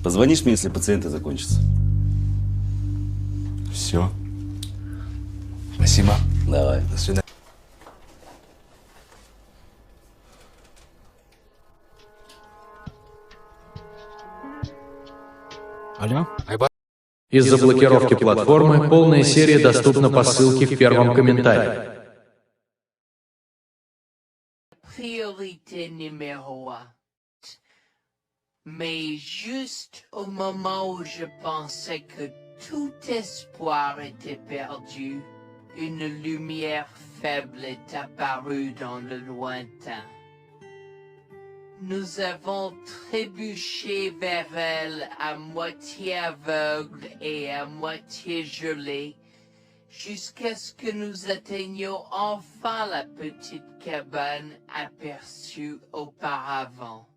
Позвонишь мне, если пациенты закончатся. Все. Спасибо. Давай. До свидания. Алло? Из-за блокировки платформы полная серия доступна по ссылке в первом комментарии. Priorité numéro un. Mais juste au moment où je pensais que tout espoir était perdu, une lumière faible est apparue dans le lointain. Nous avons trébuché vers elle à moitié aveugle et à moitié gelé, jusqu'à ce que nous atteignions enfin la petite cabane aperçue auparavant.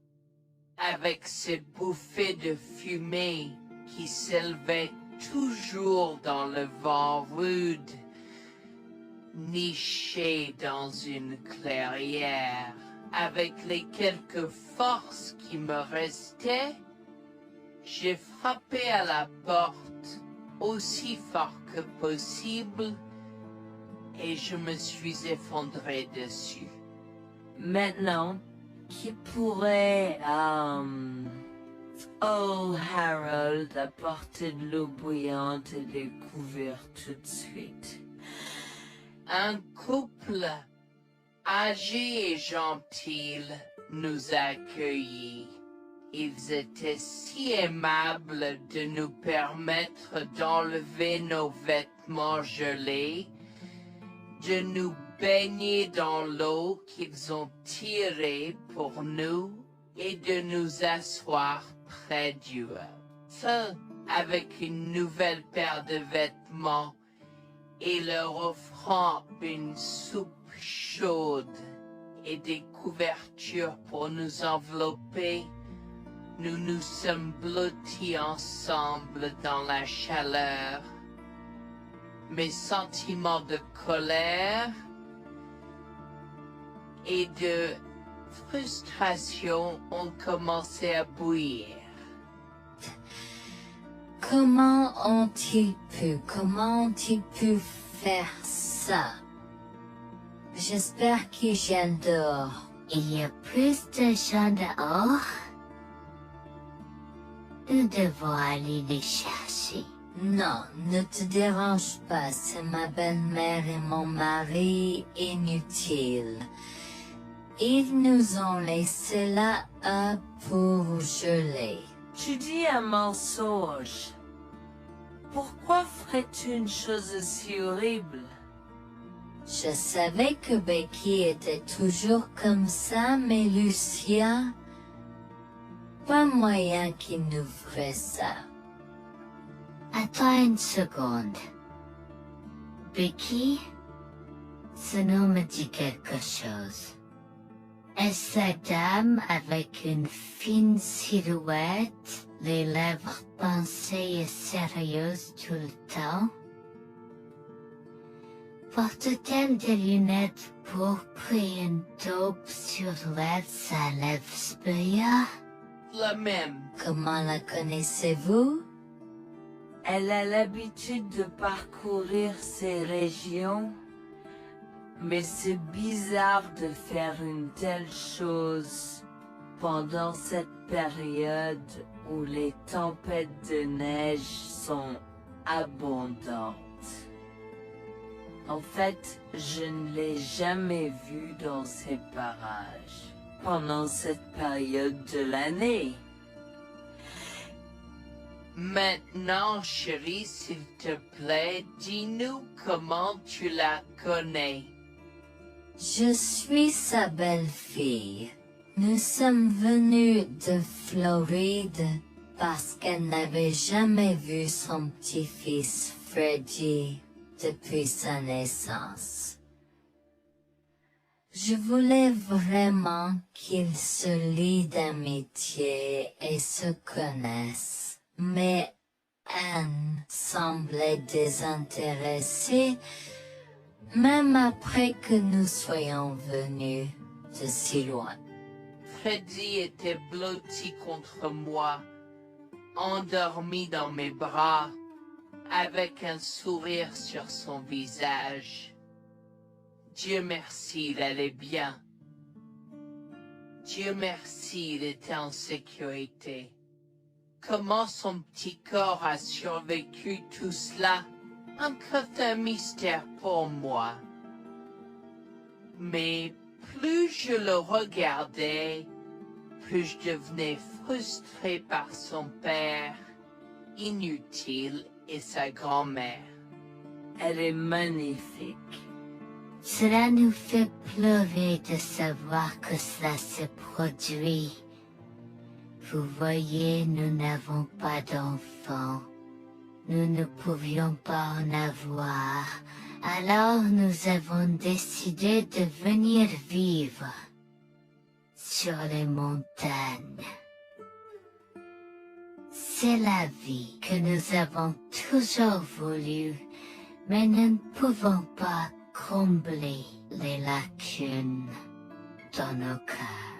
Avec ces bouffées de fumée qui s'élevaient toujours dans le vent rude, nichées dans une clairière, avec les quelques forces qui me restaient, j'ai frappé à la porte aussi fort que possible et je me suis effondré dessus. Maintenant, qui pourrait, oh Harold, apporter de l'eau bouillante et des couverts tout de suite? Un couple âgé et gentil nous a accueillis. Ils étaient si aimables de nous permettre d'enlever nos vêtements gelés, de nous baigner dans l'eau qu'ils ont tirée pour nous et de nous asseoir près du feu avec une nouvelle paire de vêtements et leur offrant une soupe chaude et des couvertures pour nous envelopper. Nous nous sommes blottis ensemble dans la chaleur. Mes sentiments de colère et de frustration ont commencé à bouillir. Comment ont-ils pu faire ça? J'espère qu'ils viennent dehors. Il y a plus de gens dehors? Nous devons aller les chercher. Non, ne te dérange pas, c'est ma belle-mère et mon mari inutiles. Ils nous ont laissé là pour geler. Tu dis un mensonge. Pourquoi ferais-tu une chose aussi horrible? Je savais que Becky était toujours comme ça, mais Lucia, pas moyen qu'il nous ferait ça. Attends une seconde. Becky, ce nom me dit quelque chose. Est-ce la dame avec une fine silhouette, les lèvres pincées et sérieuses tout le temps? Porte-t-elle des lunettes pourpres et une taupe sur l'aide sa lèvre spéa? La même. Comment la connaissez-vous? Elle a l'habitude de parcourir ces régions, mais c'est bizarre de faire une telle chose pendant cette période où les tempêtes de neige sont abondantes. En fait, je ne l'ai jamais vue dans ces parages pendant cette période de l'année. Maintenant, chérie, s'il te plaît, dis-nous comment tu la connais. Je suis sa belle-fille. Nous sommes venus de Floride parce qu'elle n'avait jamais vu son petit-fils Freddy depuis sa naissance. Je voulais vraiment qu'ils se lient d'amitié et se connaissent, mais Anne semblait désintéressée, même après que nous soyons venus de si loin. Freddy était blotti contre moi, endormi dans mes bras, avec un sourire sur son visage. Dieu merci, il allait bien. Dieu merci, il était en sécurité. Comment son petit corps a survécu tout cela? Encore un mystère pour moi. Mais plus je le regardais, plus je devenais frustré par son père, inutile, et sa grand-mère. Elle est magnifique. Cela nous fait pleurer de savoir que cela se produit. Vous voyez, nous n'avons pas d'enfants. Nous ne pouvions pas en avoir. Alors nous avons décidé de venir vivre sur les montagnes. C'est la vie que nous avons toujours voulu, mais nous ne pouvons pas combler les lacunes dans nos cœurs.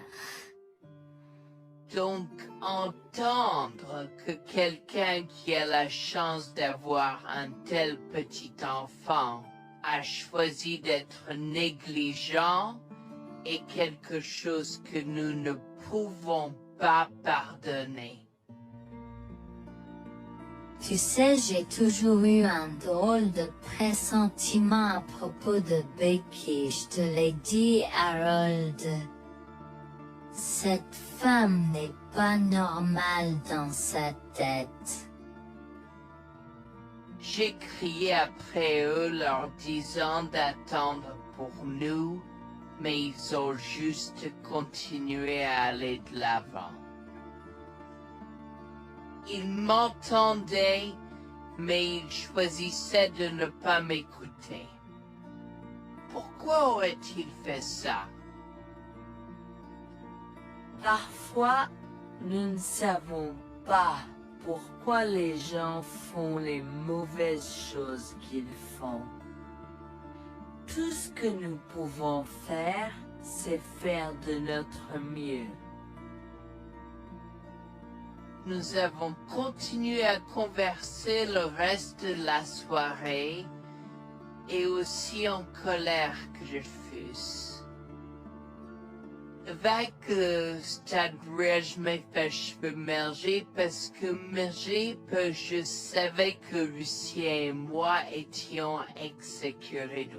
Donc, entendre que quelqu'un qui a la chance d'avoir un tel petit enfant a choisi d'être négligent est quelque chose que nous ne pouvons pas pardonner. Tu sais, j'ai toujours eu un drôle de pressentiment à propos de Becky, je te l'ai dit, Harold. Cette femme n'est pas normale dans sa tête. J'ai crié après eux leur disant d'attendre pour nous, mais ils ont juste continué à aller de l'avant. Ils m'entendaient, mais ils choisissaient de ne pas m'écouter. Pourquoi aurait-il fait ça? Parfois, nous ne savons pas pourquoi les gens font les mauvaises choses qu'ils font. Tout ce que nous pouvons faire, c'est faire de notre mieux. Nous avons continué à converser le reste de la soirée, et aussi en colère que je fusse. Avec le stade où je me fais cheveux merger parce que je savais que Lucien et moi étions exécutés.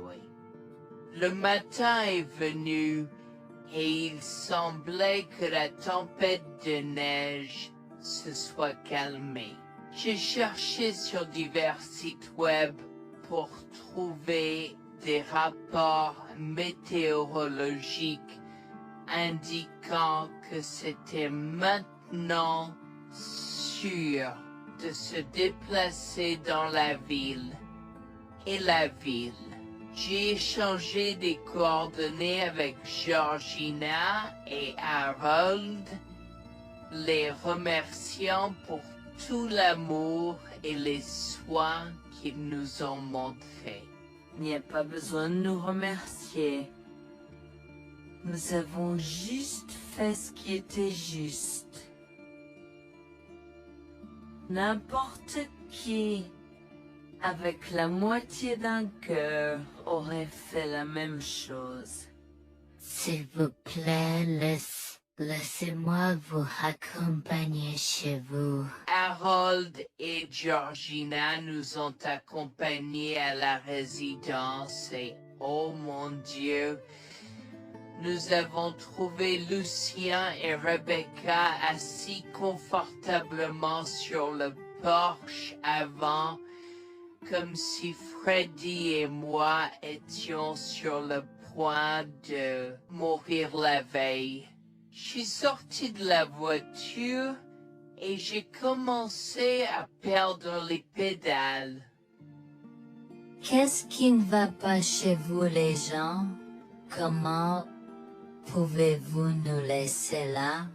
Le matin est venu et il semblait que la tempête de neige se soit calmée. J'ai cherché sur divers sites web pour trouver des rapports météorologiques indiquant que c'était maintenant sûr de se déplacer dans la ville. Et la ville. J'ai échangé des coordonnées avec Georgina et Harold, les remerciant pour tout l'amour et les soins qu'ils nous ont montrés. Il n'y a pas besoin de nous remercier. Nous avons juste fait ce qui était juste. N'importe qui, avec la moitié d'un cœur, aurait fait la même chose. S'il vous plaît, laissez-moi vous accompagner chez vous. Harold et Georgina nous ont accompagnés à la résidence et, oh mon Dieu, nous avons trouvé Lucien et Rebecca assis confortablement sur le porche avant, comme si Freddy et moi étions sur le point de mourir la veille. Je suis sorti de la voiture et j'ai commencé à perdre les pédales. Qu'est-ce qui ne va pas chez vous, les gens? Comment pouvez-vous nous laisser là?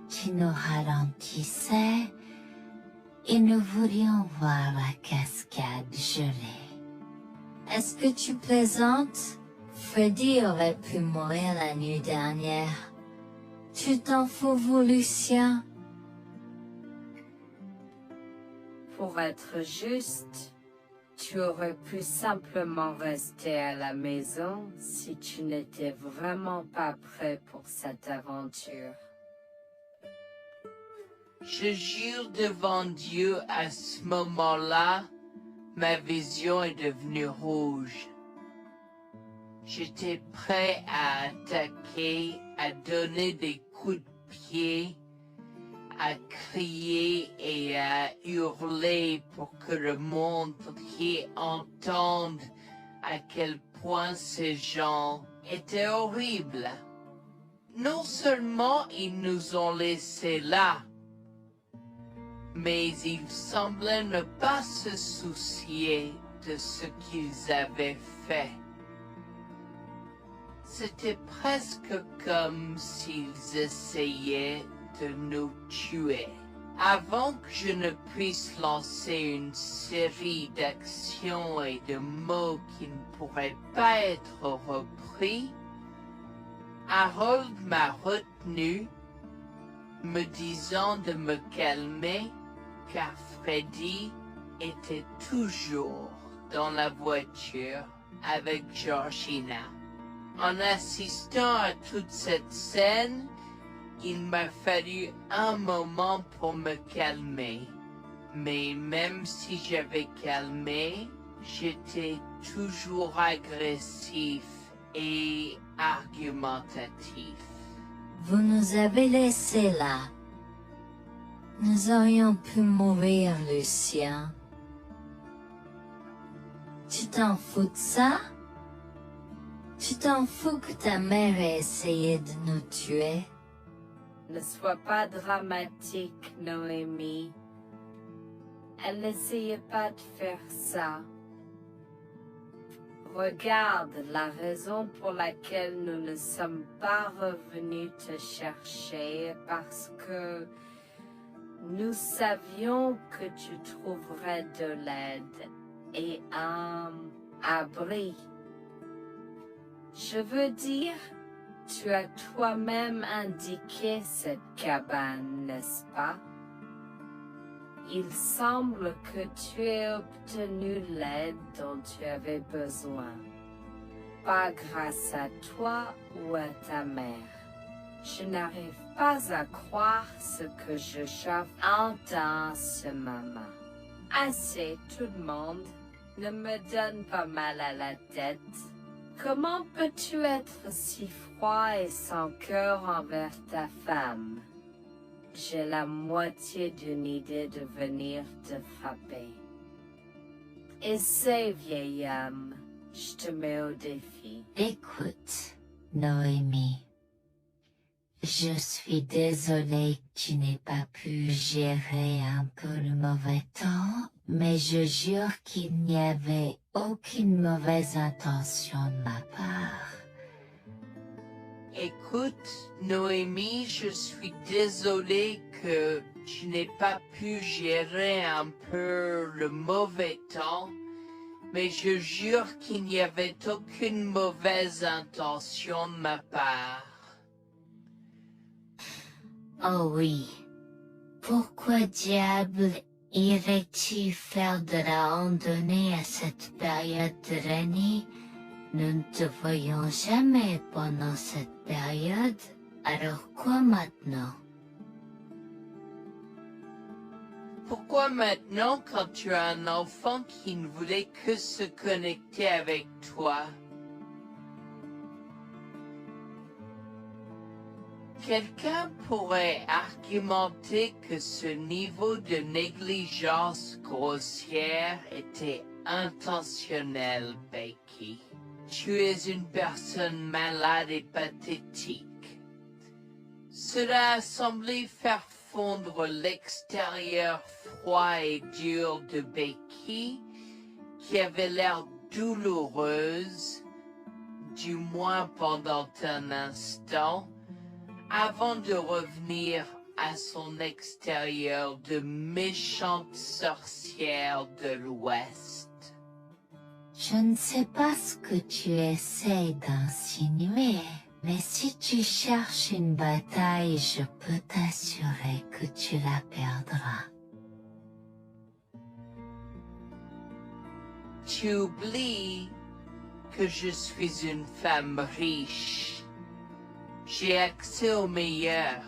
Tu nous ralentissais et nous voulions voir la cascade gelée. Est-ce que tu plaisantes? Freddy aurait pu mourir la nuit dernière. Tu t'en fous, vous, Lucien? Pour être juste, tu aurais pu simplement rester à la maison si tu n'étais vraiment pas prêt pour cette aventure. Je jure devant Dieu, à ce moment-là, ma vision est devenue rouge. J'étais prêt à attaquer, à donner des coups de pied, à crier et à hurler pour que le monde entier entende à quel point ces gens étaient horribles. Non seulement ils nous ont laissés là, mais ils semblaient ne pas se soucier de ce qu'ils avaient fait. C'était presque comme s'ils essayaient de nous tuer. Avant que je ne puisse lancer une série d'actions et de mots qui ne pourraient pas être repris, Harold m'a retenu, me disant de me calmer, car Freddy était toujours dans la voiture avec Georgina. En assistant à toute cette scène, il m'a fallu un moment pour me calmer. Mais même si j'avais calmé, j'étais toujours agressif et argumentatif. Vous nous avez laissés là. Nous aurions pu mourir, Lucien. Tu t'en fous de ça? Tu t'en fous que ta mère ait essayé de nous tuer? Ne sois pas dramatique, Noémie. Elle n'essayait pas de faire ça. Regarde, la raison pour laquelle nous ne sommes pas revenus te chercher est parce que nous savions que tu trouverais de l'aide et un abri. Je veux dire, tu as toi-même indiqué cette cabane, n'est-ce pas? Il semble que tu aies obtenu l'aide dont tu avais besoin. Pas grâce à toi ou à ta mère. Je n'arrive pas à croire ce que j'entends en ce moment. Assez, tout le monde. Ne me donne pas mal à la tête. Comment peux-tu être si froid et sans cœur envers ta femme? J'ai la moitié d'une idée de venir te frapper. Essaie, vieil homme. Je te mets au défi. Écoute, Noémie. Je suis désolée que tu n'aies pas pu gérer un peu le mauvais temps, mais je jure qu'il n'y avait aucune mauvaise intention de ma part. Écoute, Noémie, je suis désolée que tu n'aies pas pu gérer un peu le mauvais temps, mais je jure qu'il n'y avait aucune mauvaise intention de ma part. Oh oui. Pourquoi diable irais-tu faire de la randonnée à cette période de l'année? Nous ne te voyons jamais pendant cette période, alors quoi maintenant? Pourquoi maintenant quand tu as un enfant qui ne voulait que se connecter avec toi? Quelqu'un pourrait argumenter que ce niveau de négligence grossière était intentionnel, Becky. Tu es une personne malade et pathétique. Cela a semblé faire fondre l'extérieur froid et dur de Becky, qui avait l'air douloureuse, du moins pendant un instant, avant de revenir à son extérieur de méchante sorcière de l'Ouest. Je ne sais pas ce que tu essaies d'insinuer, Mais si tu cherches une bataille, je peux t'assurer que tu la perdras. Tu oublies que je suis une femme riche. J'ai accès au meilleur.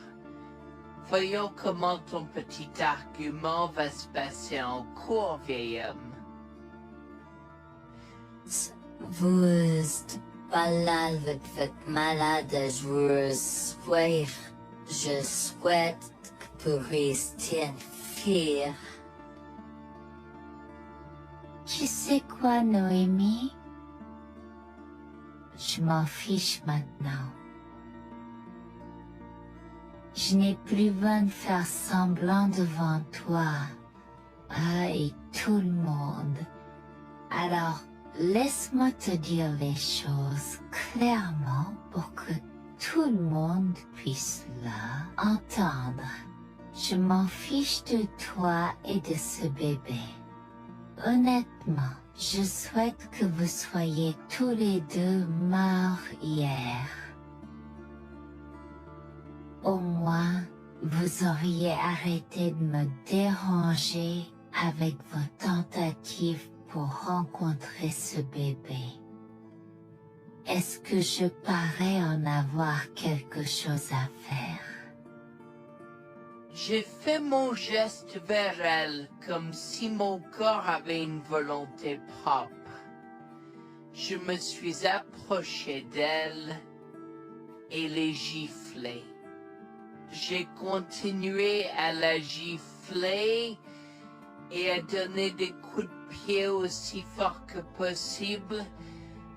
Voyons comment ton petit argument va se passer en cours, vieil homme. Vous balade avec votre malade joueuse sourire. Je souhaite que vous restiez une fille. Tu sais quoi, Noémie? Je m'en fiche maintenant. Je n'ai plus besoin de faire semblant devant toi. Et tout le monde. Alors, laisse-moi te dire les choses clairement pour que tout le monde puisse entendre. Je m'en fiche de toi et de ce bébé. Honnêtement, je souhaite que vous soyez tous les deux morts hier. Au moins, vous auriez arrêté de me déranger avec vos tentatives pour rencontrer ce bébé. Est-ce que je parais en avoir quelque chose à faire? J'ai fait mon geste vers elle comme si mon corps avait une volonté propre. Je me suis approché d'elle et l'ai giflée. J'ai continué à la gifler et à donner des coups de pied aussi fort que possible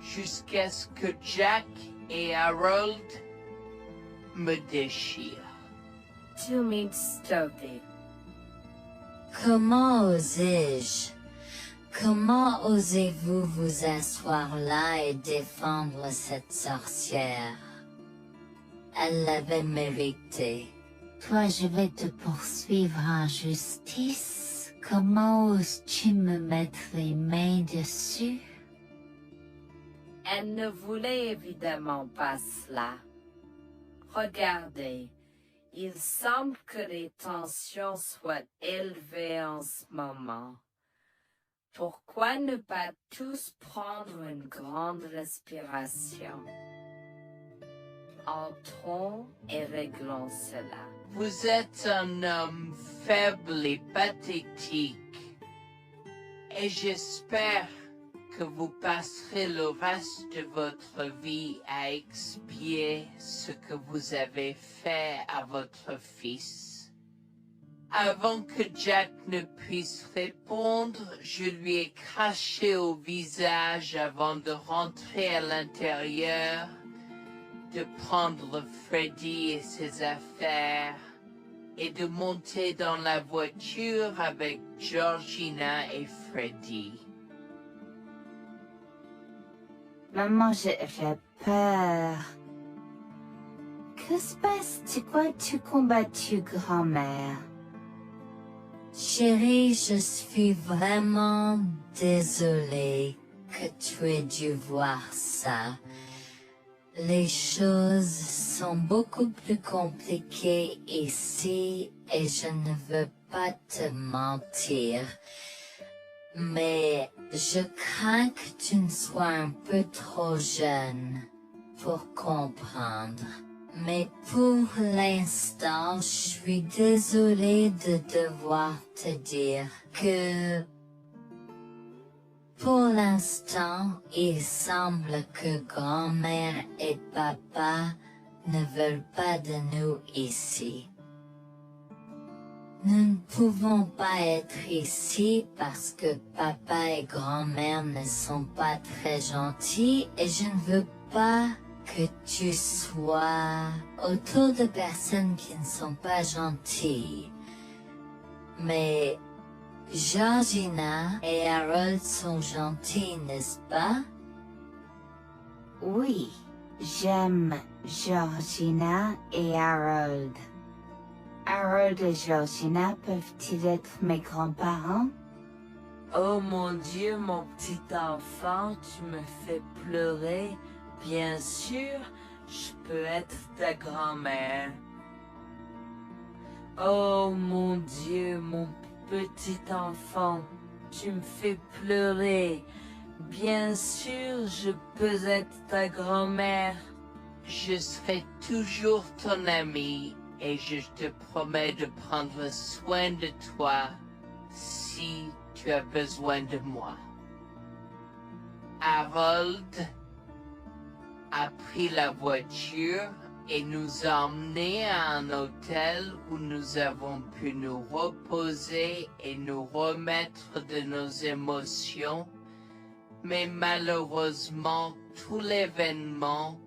jusqu'à ce que Jack et Harold me déchirent. Tu m'insultes. Comment osais-je? Comment osez-vous vous asseoir là et défendre cette sorcière? Elle l'avait mérité. Toi, je vais te poursuivre en justice. Comment oses-tu me mettre les mains dessus? Elle ne voulait évidemment pas cela. Regardez, il semble que les tensions soient élevées en ce moment. Pourquoi ne pas tous prendre une grande respiration? Entrons et réglons cela. Vous êtes un homme faible et pathétique, et j'espère que vous passerez le reste de votre vie à expier ce que vous avez fait à votre fils. Avant que Jack ne puisse répondre, je lui ai craché au visage avant de rentrer à l'intérieur, de prendre Freddy et ses affaires, et de monter dans la voiture avec Georgina et Freddy. Maman, j'ai peur. Que se passe? Quoi tu combattu, grand-mère? Chérie, je suis vraiment désolée que tu aies dû voir ça. Les choses sont beaucoup plus compliquées ici et je ne veux pas te mentir. Mais je crains que tu ne sois un peu trop jeune pour comprendre. Mais pour l'instant, je suis désolée de devoir te dire que pour l'instant, il semble que grand-mère et papa ne veulent pas de nous ici. Nous ne pouvons pas être ici parce que papa et grand-mère ne sont pas très gentils et je ne veux pas que tu sois autour de personnes qui ne sont pas gentilles. Mais Georgina et Harold sont gentils, n'est-ce pas? Oui, j'aime Georgina et Harold. Harold et Georgina peuvent-ils être mes grands-parents? Oh mon Dieu, mon petit enfant, tu me fais pleurer. Bien sûr, je peux être ta grand-mère? Oh mon Dieu, mon petit enfant, tu me fais pleurer. Bien sûr, je peux être ta grand-mère. Je serai toujours ton ami et je te promets de prendre soin de toi si tu as besoin de moi. Harold a pris la voiture et nous a emmenés à un hôtel où nous avons pu nous reposer et nous remettre de nos émotions, mais malheureusement tout l'événement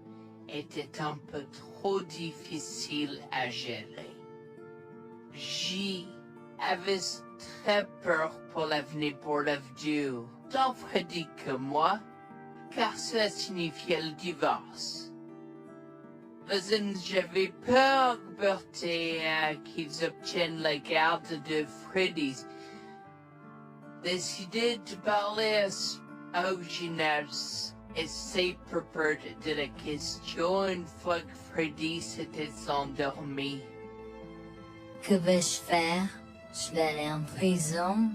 était un peu trop difficile à gérer. J'y avais très peur pour l'avenir pour Dieu, tant Freddy que moi, car cela signifiait le divorce. Mais j'avais peur, Bertie, qu'ils obtiennent la garde de Freddy. Décidé de parler au Giners et c'est peur de la question une fois que Freddy s'était endormi. Que vais-je faire? Je vais aller en prison?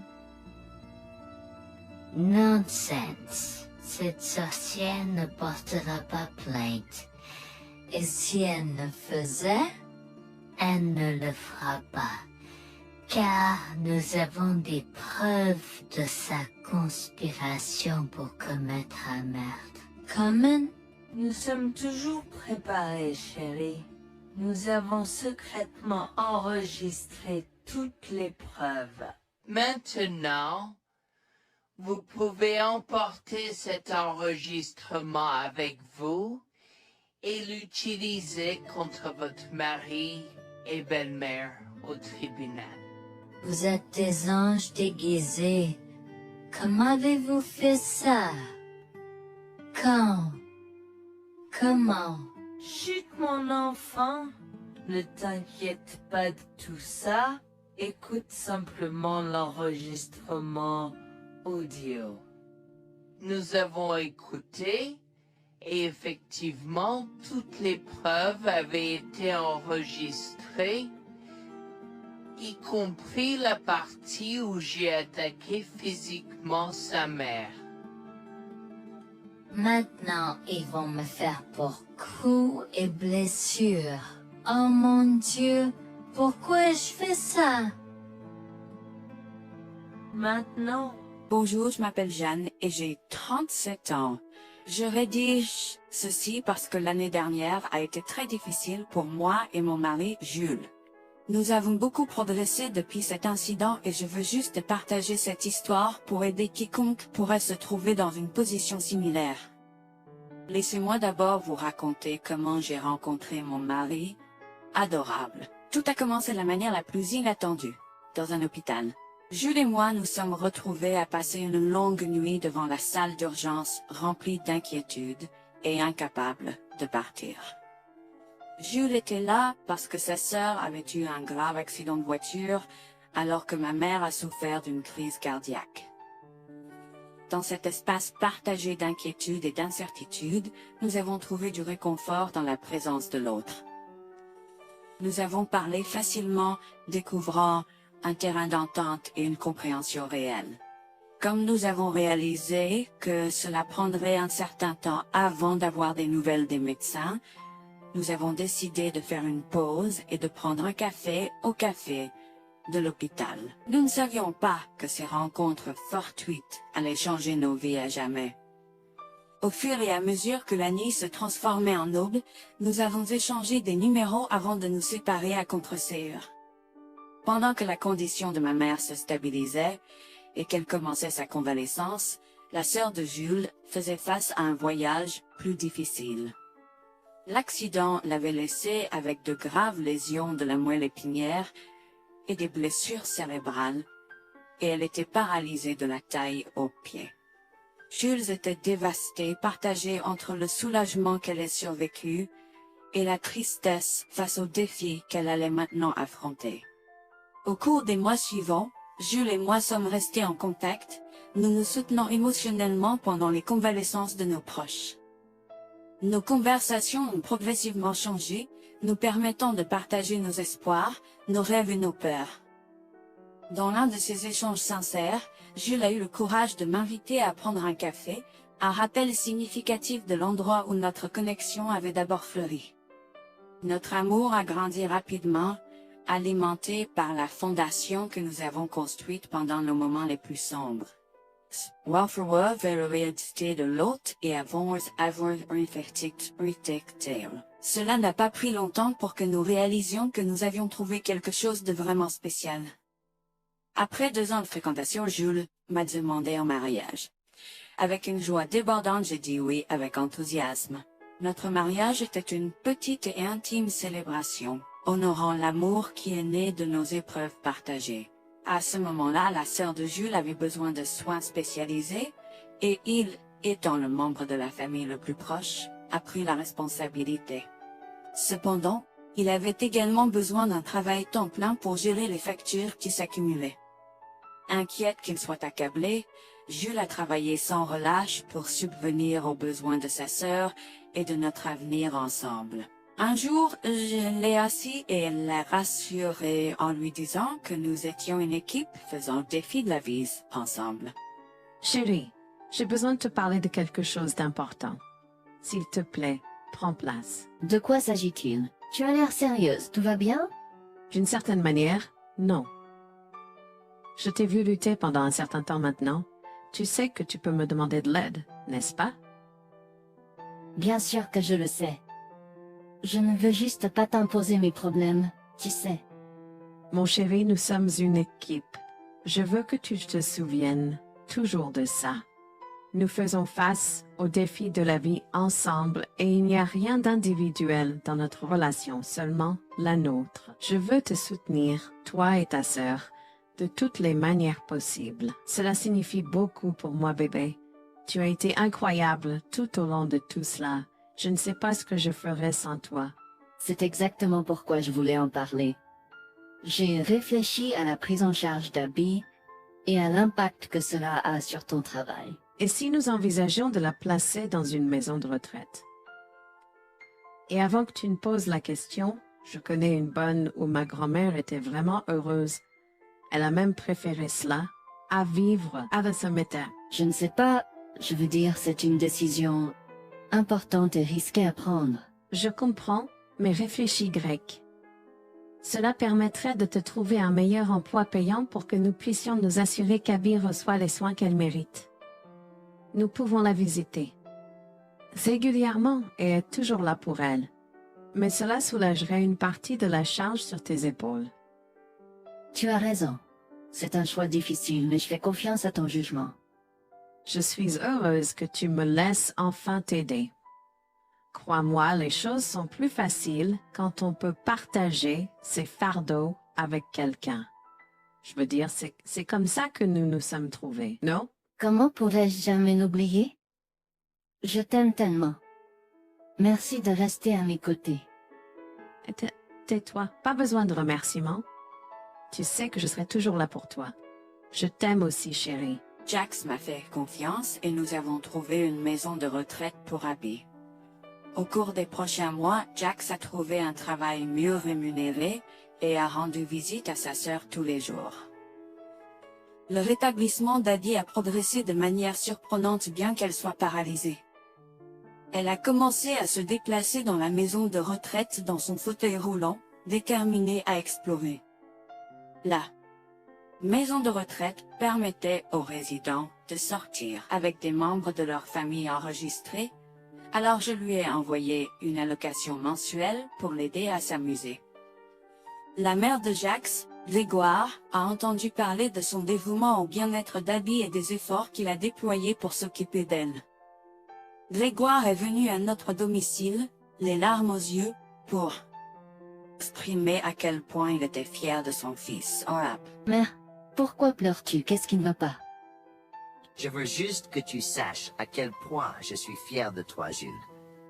Nonsense. Cette sorcière ne portera pas plainte. Et si elle ne faisait, elle ne le fera pas. Car nous avons des preuves de sa conspiration pour commettre un meurtre. Comment? Nous sommes toujours préparés, chérie. Nous avons secrètement enregistré toutes les preuves. Maintenant, vous pouvez emporter cet enregistrement avec vous et l'utiliser contre votre mari et belle-mère au tribunal. Vous êtes des anges déguisés. Comment avez-vous fait ça? Quand? Comment? Chut, mon enfant, ne t'inquiète pas de tout ça. Écoute simplement l'enregistrement audio. Nous avons écouté et effectivement toutes les preuves avaient été enregistrées, y compris la partie où j'ai attaqué physiquement sa mère. Maintenant, ils vont me faire pour coups et blessures. Oh mon Dieu, pourquoi je fais ça? Maintenant, Bonjour, je m'appelle Jeanne et j'ai 37 ans. Je rédige ceci parce que l'année dernière a été très difficile pour moi et mon mari Jules. Nous avons beaucoup progressé depuis cet incident et je veux juste partager cette histoire pour aider quiconque pourrait se trouver dans une position similaire. Laissez-moi d'abord vous raconter comment j'ai rencontré mon mari, adorable. Tout a commencé de la manière la plus inattendue, dans un hôpital. Jules et moi nous sommes retrouvés à passer une longue nuit devant la salle d'urgence remplie d'inquiétude et incapables de partir. Jules était là parce que sa sœur avait eu un grave accident de voiture alors que ma mère a souffert d'une crise cardiaque. Dans cet espace partagé d'inquiétude et d'incertitude, nous avons trouvé du réconfort dans la présence de l'autre. Nous avons parlé facilement, découvrant un terrain d'entente et une compréhension réelle. Comme nous avons réalisé que cela prendrait un certain temps avant d'avoir des nouvelles des médecins, nous avons décidé de faire une pause et de prendre un café au café de l'hôpital. Nous ne savions pas que ces rencontres fortuites allaient changer nos vies à jamais. Au fur et à mesure que la nuit se transformait en aube, nous avons échangé des numéros avant de nous séparer à contre-séance. Pendant que la condition de ma mère se stabilisait et qu'elle commençait sa convalescence, la sœur de Jules faisait face à un voyage plus difficile. L'accident l'avait laissée avec de graves lésions de la moelle épinière et des blessures cérébrales, et elle était paralysée de la taille aux pieds. Jules était dévasté, partagé entre le soulagement qu'elle ait survécu et la tristesse face aux défis qu'elle allait maintenant affronter. Au cours des mois suivants, Jules et moi sommes restés en contact, nous nous soutenons émotionnellement pendant les convalescences de nos proches. Nos conversations ont progressivement changé, nous permettant de partager nos espoirs, nos rêves et nos peurs. Dans l'un de ces échanges sincères, Jules a eu le courage de m'inviter à prendre un café, un rappel significatif de l'endroit où notre connexion avait d'abord fleuri. Notre amour a grandi rapidement, alimenté par la fondation que nous avons construite pendant nos moments les plus sombres. Welfare vers la réalité de l'autre et avons avoir tale. Cela n'a pas pris longtemps pour que nous réalisions que nous avions trouvé quelque chose de vraiment spécial. Après 2 ans de fréquentation, Jules m'a demandé en mariage. Avec une joie débordante, j'ai dit oui avec enthousiasme. Notre mariage était une petite et intime célébration, honorant l'amour qui est né de nos épreuves partagées. À ce moment-là, la sœur de Jules avait besoin de soins spécialisés, et il, étant le membre de la famille le plus proche, a pris la responsabilité. Cependant, il avait également besoin d'un travail temps plein pour gérer les factures qui s'accumulaient. Inquiète qu'il soit accablé, Jules a travaillé sans relâche pour subvenir aux besoins de sa sœur et de notre avenir ensemble. Un jour, je l'ai assis et l'ai rassuré en lui disant que nous étions une équipe faisant le défi de la vie ensemble. Chérie, j'ai besoin de te parler de quelque chose d'important. S'il te plaît, prends place. De quoi s'agit-il? Tu as l'air sérieuse, tout va bien? D'une certaine manière, non. Je t'ai vu lutter pendant un certain temps maintenant. Tu sais que tu peux me demander de l'aide, n'est-ce pas? Bien sûr que je le sais. Je ne veux juste pas t'imposer mes problèmes, tu sais. Mon chéri, nous sommes une équipe. Je veux que tu te souviennes toujours de ça. Nous faisons face aux défis de la vie ensemble et il n'y a rien d'individuel dans notre relation, seulement la nôtre. Je veux te soutenir, toi et ta sœur, de toutes les manières possibles. Cela signifie beaucoup pour moi, bébé. Tu as été incroyable tout au long de tout cela. Je ne sais pas ce que je ferais sans toi. C'est exactement pourquoi je voulais en parler. J'ai réfléchi à la prise en charge d'Abby et à l'impact que cela a sur ton travail. Et si nous envisageons de la placer dans une maison de retraite? Et avant que tu ne poses la question, je connais une bonne où ma grand-mère était vraiment heureuse. Elle a même préféré cela à vivre avec son métier. Je ne sais pas, je veux dire, c'est une décision importante et risquée à prendre. Je comprends, mais réfléchis grec. Cela permettrait de te trouver un meilleur emploi payant pour que nous puissions nous assurer qu'Abby reçoit les soins qu'elle mérite. Nous pouvons la visiter régulièrement et être toujours là pour elle. Mais cela soulagerait une partie de la charge sur tes épaules. Tu as raison. C'est un choix difficile, mais je fais confiance à ton jugement. Je suis heureuse que tu me laisses enfin t'aider. Crois-moi, les choses sont plus faciles quand on peut partager ses fardeaux avec quelqu'un. Je veux dire, c'est comme ça que nous nous sommes trouvés, non? Comment pourrais-je jamais l'oublier? Je t'aime tellement. Merci de rester à mes côtés. Tais-toi, pas besoin de remerciements. Tu sais que je serai toujours là pour toi. Je t'aime aussi, chérie. Jax m'a fait confiance et nous avons trouvé une maison de retraite pour Abby. Au cours des prochains mois, Jax a trouvé un travail mieux rémunéré et a rendu visite à sa sœur tous les jours. Le rétablissement d'Abby a progressé de manière surprenante bien qu'elle soit paralysée. Elle a commencé à se déplacer dans la maison de retraite dans son fauteuil roulant, déterminée à explorer. La maison de retraite permettait aux résidents de sortir avec des membres de leur famille enregistrés, alors je lui ai envoyé une allocation mensuelle pour l'aider à s'amuser. La mère de Jax, Grégoire, a entendu parler de son dévouement au bien-être d'Abby et des efforts qu'il a déployés pour s'occuper d'elle. Grégoire est venu à notre domicile, les larmes aux yeux, pour exprimer à quel point il était fier de son fils. Mère, pourquoi pleures-tu? Qu'est-ce qui ne va pas? Je veux juste que tu saches à quel point je suis fier de toi, Jules.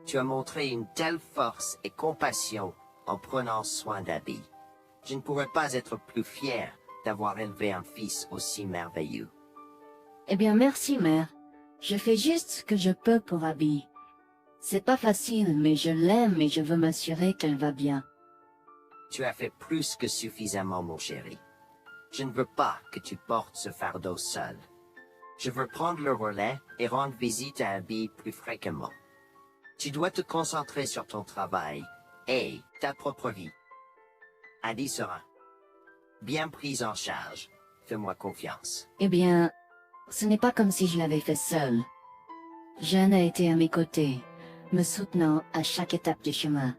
Tu as montré une telle force et compassion en prenant soin d'Abby. Je ne pourrais pas être plus fier d'avoir élevé un fils aussi merveilleux. Eh bien, merci, mère. Je fais juste ce que je peux pour Abby. C'est pas facile, mais je l'aime et je veux m'assurer qu'elle va bien. Tu as fait plus que suffisamment, mon chéri. Je ne veux pas que tu portes ce fardeau seul. Je veux prendre le relais et rendre visite à Abby plus fréquemment. Tu dois te concentrer sur ton travail et ta propre vie. Abby sera bien prise en charge. Fais-moi confiance. Eh bien, ce n'est pas comme si je l'avais fait seule. Jeanne a été à mes côtés, me soutenant à chaque étape du chemin.